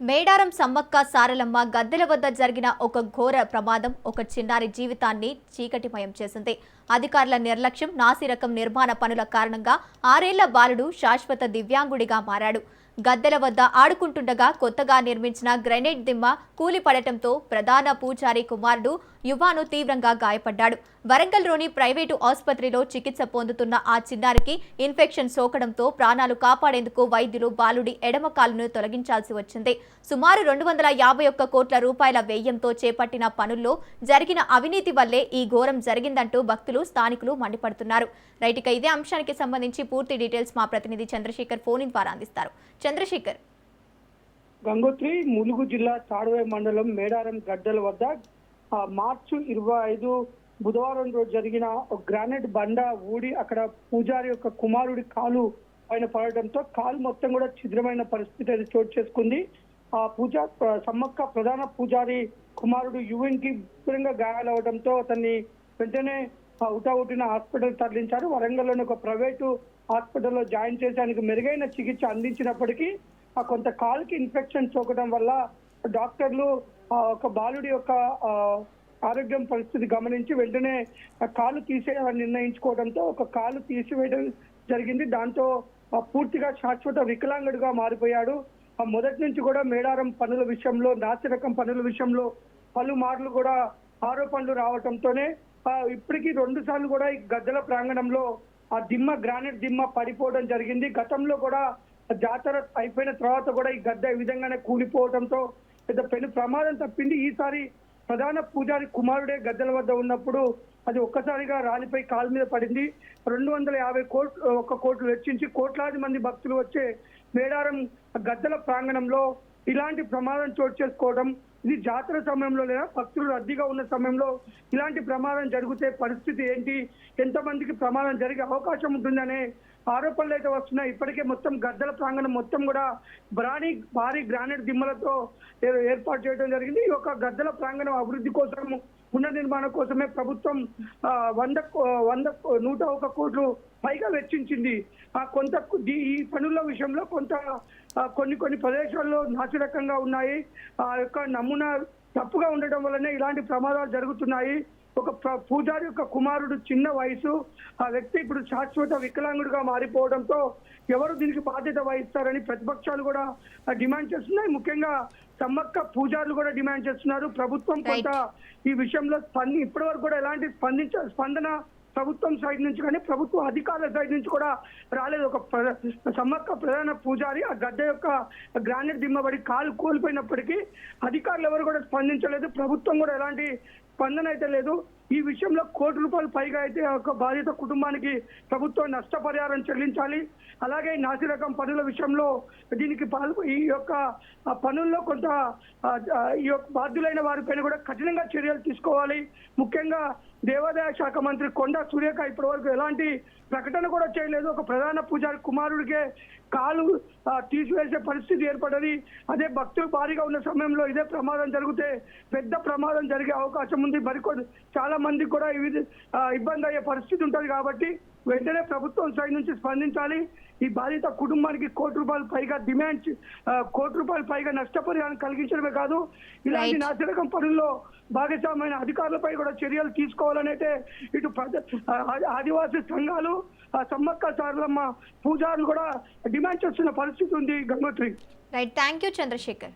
మేడారం సమ్మక్క సారలమ్మ గద్దెల వద్ద జరిగిన ఒక ఘోర ప్రమాదం ఒక చిన్నారి జీవితాన్ని చీకటిమయం చేసింది. అధికారుల నిర్లక్ష్యం, నాసిరకం నిర్మాణ పనుల కారణంగా 6 ఏళ్ల బాలుడు శాశ్వత దివ్యాంగుడిగా మారాడు. గద్దెల వద్ద ఆడుకుంటుండగా కొత్తగా నిర్మించిన గ్రెనేడ్ దిమ్మ కూలిపడటంతో ప్రధాన పూజారి కుమారుడు యువాను తీవ్రంగా గాయపడ్డాడు. వరంగల్లోని ప్రైవేటు ఆసుపత్రిలో చికిత్స పొందుతున్న ఆ చిన్నారికి ఇన్ఫెక్షన్ సోకడంతో ప్రాణాలు కాపాడేందుకు వైద్యులు బాలుడి ఎడమ కాలును తొలగించాల్సి వచ్చింది. సుమారు 251 కోట్ల రూపాయల వ్యయంతో చేపట్టిన పనుల్లో జరిగిన అవినీతి వల్లే ఈ ఘోరం జరిగిందంటూ భక్తులు, స్థానికులు మండిపడుతున్నారు. రైట్, ఇదే అంశానికి సంబంధించి పూర్తి డీటెయిల్స్ మా ప్రతినిధి చంద్రశేఖర్ ఫోన్ ఇన్ ద్వారా అందిస్తారు. చంద్రశేఖర్. గంగోత్రి ములుగు జిల్లా తాడువై మండలం మేడారం గడ్డల వద్ద మార్చి 25 బుధవారం రోజు జరిగిన గ్రానైట్ బండ ఊడి అక్కడ పూజారి యొక్క కుమారుడి కాలు పైన పడటంతో కాలు మొత్తం కూడా ఛిద్రమైన పరిస్థితి అది చోటు చేసుకుంది. ఆ సమ్మక్క ప్రధాన పూజారి కుమారుడు యువన్కి తీవ్రంగా గాయాలవడంతో అతన్ని వెంటనే ఉటావుటిన హాస్పిటల్ తరలించారు. వరంగల్లోని ఒక ప్రైవేటు హాస్పిటల్లో జాయిన్ చేసి ఆయనకు మెరుగైన చికిత్స అందించినప్పటికీ కొంత కాలుకి ఇన్ఫెక్షన్ సోకడం వల్ల డాక్టర్లు ఒక బాలుడి యొక్క ఆరోగ్యం పరిస్థితి గమనించి వెంటనే కాలు తీసేయాలని నిర్ణయించుకోవడంతో ఒక కాలు తీసివేయడం జరిగింది. దాంతో పూర్తిగా శాశ్వత వికలాంగుడిగా మారిపోయాడు. మొదటి నుంచి కూడా మేడారం పనుల విషయంలో, నాసిరకం పనుల విషయంలో పలుమార్లు కూడా ఆరోపణలు రావడంతోనే ఇప్పటికీ 2 సార్లు కూడా ఈ గద్దెల ప్రాంగణంలో ఆ గ్రానైట్ దిమ్మ పడిపోవడం జరిగింది. గతంలో కూడా జాతర అయిపోయిన తర్వాత కూడా ఈ గద్దె ఈ విధంగానే కూలిపోవడంతో పెను ప్రమాదం తప్పింది. ఈసారి ప్రధాన పూజారి కుమారుడే గద్దెల వద్ద ఉన్నప్పుడు అది ఒక్కసారిగా రాలిపై కాలు మీద పడింది. 251 కోట్లు వెచ్చించి కోట్లాది మంది భక్తులు వచ్చే మేడారం గద్దెల ప్రాంగణంలో ఇలాంటి ప్రమాదం చోటు చేసుకోవడం, ఇది జాతర సమయంలో లేదా భక్తులు రద్దీగా ఉన్న సమయంలో ఇలాంటి ప్రమాదం జరిగితే పరిస్థితి ఏంటి, ఎంతమందికి ప్రమాదం జరిగే అవకాశం ఉంటుందనే ఆరోపణలు అయితే వస్తున్నాయి. ఇప్పటికే మొత్తం గద్దెల ప్రాంగణం మొత్తం కూడా భారీ గ్రానైట్ దిమ్మలతో ఏర్పాటు చేయడం జరిగింది. ఈ యొక్క గద్దెల ప్రాంగణం అభివృద్ధి కోసం, పునర్నిర్మాణం కోసమే ప్రభుత్వం 101 కోట్లు పైగా వెచ్చించింది. ఈ పనుల విషయంలో కొన్ని ప్రదేశాల్లో నాసిరకంగా ఉన్నాయి. ఆ యొక్క నమూనా తప్పుగా ఉండటం వల్లనే ఇలాంటి ప్రమాదాలు జరుగుతున్నాయి. ఒక పూజారి యొక్క కుమారుడు చిన్న వయసు, ఆ వ్యక్తి ఇప్పుడు శాశ్వత వికలాంగుడిగా మారిపోవడంతో ఎవరు దీనికి బాధ్యత వహిస్తారని ప్రతిపక్షాలు కూడా డిమాండ్ చేస్తున్నాయి. ముఖ్యంగా సమ్మక్క పూజారులు కూడా డిమాండ్ చేస్తున్నారు. ప్రభుత్వం కొంత ఈ విషయంలో ఇప్పటి వరకు కూడా ఎలాంటి స్పందన ప్రభుత్వం సైడ్ నుంచి కానీ ప్రభుత్వ అధికారుల సైడ్ నుంచి కూడా రాలేదు. ఒక సమ్మక్క ప్రధాన పూజారి ఆ గడ్డ యొక్క గ్రానైట్ దిమ్మబడి కాలు కోల్పోయినప్పటికీ అధికారులు ఎవరు కూడా స్పందించలేదు. ప్రభుత్వం కూడా ఎలాంటి స్పందన అయితే లేదు. ఈ విషయంలో ₹1 కోటి పైగా అయితే ఒక బాధిత కుటుంబానికి ప్రభుత్వం నష్టపరిహారం చెల్లించాలి. అలాగే నాసిరకం పనుల విషయంలో దీనికి ఈ యొక్క పనుల్లో కొంత ఈ యొక్క బాధ్యులైన వారిపైన కూడా కఠినంగా చర్యలు తీసుకోవాలి. ముఖ్యంగా దేవాదాయ శాఖ మంత్రి కొండా సురేఖ ఇప్పటి వరకు ఎలాంటి ప్రకటన కూడా చేయలేదు. ఒక ప్రధాన పూజారి కుమారుడికే కాలు తీసివేసే పరిస్థితి ఏర్పడది. అదే భక్తులు భారీగా ఉన్న సమయంలో ఇదే ప్రమాదం జరిగితే పెద్ద ప్రమాదం జరిగే అవకాశం ఉంది. చాలా మందికి కూడా ఇబ్బంది అయ్యే పరిస్థితి ఉంటుంది. కాబట్టి వెంటనే ప్రభుత్వం సైడ్ నుంచి స్పందించాలి. ఈ బాధిత కుటుంబానికి ₹1 కోటి పైగా ₹1 కోటి పైగా నష్టపరిహారం కలిగించడమే కాదు, ఇలాంటి నాసిరకం పనుల్లో భాగస్వామైన అధికారులపై కూడా చర్యలు తీసుకోవాలని అయితే ఇటు ఆదివాసీ సంఘాలు, సమ్మక్క సారలమ్మ పూజారులు కూడా డిమాండ్ చేస్తున్న పరిస్థితి ఉంది. Gangotri. Right, thank you Chandrasekhar.